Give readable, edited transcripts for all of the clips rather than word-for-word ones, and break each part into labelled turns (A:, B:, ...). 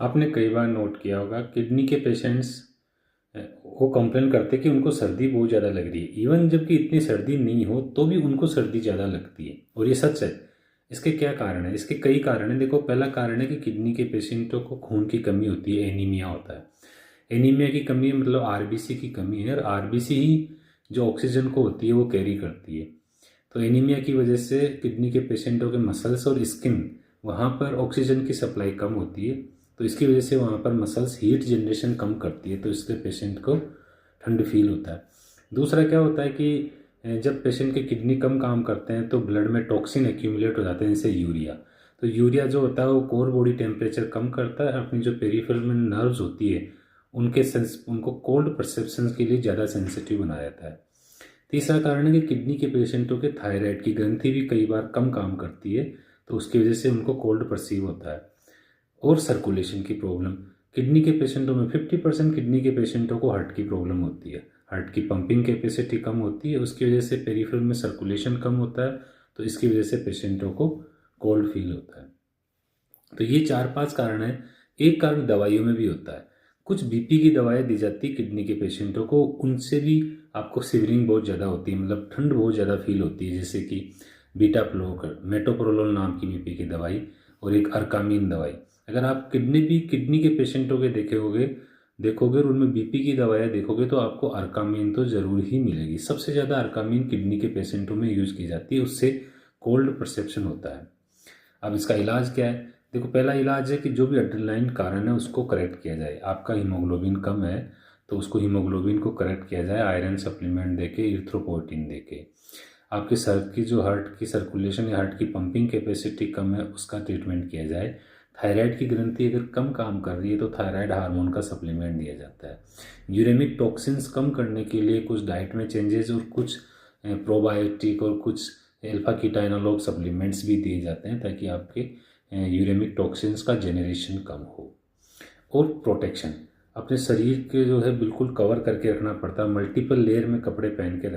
A: आपने कई बार नोट किया होगा किडनी के पेशेंट्स वो कंप्लेन करते कि उनको सर्दी बहुत ज़्यादा लग रही है, इवन जबकि इतनी सर्दी नहीं हो तो भी उनको सर्दी ज़्यादा लगती है। और ये सच है। इसके क्या कारण है? इसके कई कारण हैं। देखो, पहला कारण है कि किडनी के पेशेंटों को खून की कमी होती है, एनीमिया होता है। एनीमिया की कमी मतलब आरबीसी की कमी है, और आरबीसी ही जो ऑक्सीजन को होती है वो कैरी करती है। तो एनीमिया की वजह से किडनी के पेशेंटों के मसल्स और स्किन, वहाँ पर ऑक्सीजन की सप्लाई कम होती है, तो इसकी वजह से वहाँ पर मसल्स हीट जनरेशन कम करती है, तो इससे पेशेंट को ठंड फील होता है। दूसरा क्या होता है कि जब पेशेंट के किडनी कम काम करते हैं तो ब्लड में टॉक्सिन एक्यूमुलेट हो जाते हैं, जैसे यूरिया। तो यूरिया जो होता है वो कोर बॉडी टेम्परेचर कम करता है, अपनी जो पेरिफेरल में नर्व्स होती है उनको कोल्ड परसेप्शन के लिए ज़्यादा सेंसिटिव बनाया जाता है। तीसरा कारण है कि किडनी के पेशेंटों के थायराइड की ग्रंथि भी कई बार कम काम करती है, तो उसकी वजह से उनको कोल्ड परसीव होता है। और सर्कुलेशन की प्रॉब्लम, किडनी के पेशेंटों में 50% किडनी के पेशेंटों को हार्ट की प्रॉब्लम होती है। हार्ट की पंपिंग कैपेसिटी कम होती है, उसकी वजह से पेरिफेरल में सर्कुलेशन कम होता है, तो इसकी वजह से पेशेंटों को कोल्ड फील होता है। तो ये 4-5 कारण है। एक कारण दवाइयों में भी होता है। कुछ बीपी की दवाएं दी जाती है किडनी के पेशेंटों को, उनसे भी आपको सिवरिंग बहुत ज़्यादा होती है, मतलब ठंड बहुत ज़्यादा फील होती है, जैसे कि बीटा ब्लॉकर, मेटोप्रोलोल नाम की बीपी की दवाई, और एक अर्कामिन दवाई। अगर आप किडनी के पेशेंटों के देखोगे और उनमें बीपी की दवाएं देखोगे तो आपको अर्कामिन तो ज़रूर ही मिलेगी। सबसे ज़्यादा अर्कामिन किडनी के पेशेंटों में यूज़ की जाती है, उससे कोल्ड परसेप्शन होता है। अब इसका इलाज क्या है? देखो, पहला इलाज है कि जो भी अंडरलाइन कारण है उसको करेक्ट किया जाए। आपका हीमोग्लोबिन कम है तो उसको हीमोग्लोबिन को करेक्ट किया जाए, आयरन सप्लीमेंट देके, इरिथ्रोपोइटिन देके। आपके सर की जो हार्ट की सर्कुलेशन या हार्ट की पंपिंग कैपेसिटी कम है उसका ट्रीटमेंट किया जाए। थायराइड की ग्रंथि अगर कम काम कर रही है तो थायराइड हार्मोन का सप्लीमेंट दिया जाता है। यूरेमिक टॉक्सिन्स कम करने के लिए कुछ डाइट में चेंजेस और कुछ प्रोबायोटिक और कुछ अल्फा कीटाइनोलॉग सप्लीमेंट्स भी दिए जाते हैं, ताकि आपके यूरेमिक टॉक्सिन्स का जनरेशन कम हो। और प्रोटेक्शन, अपने शरीर के जो है बिल्कुल कवर करके रखना पड़ता है, मल्टीपल लेयर में कपड़े पहन के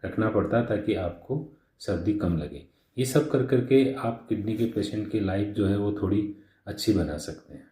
A: रखना पड़ता है, ताकि आपको सर्दी कम लगे। ये सब कर करके आप किडनी के पेशेंट की लाइफ जो है वो थोड़ी अच्छी बना सकते हैं।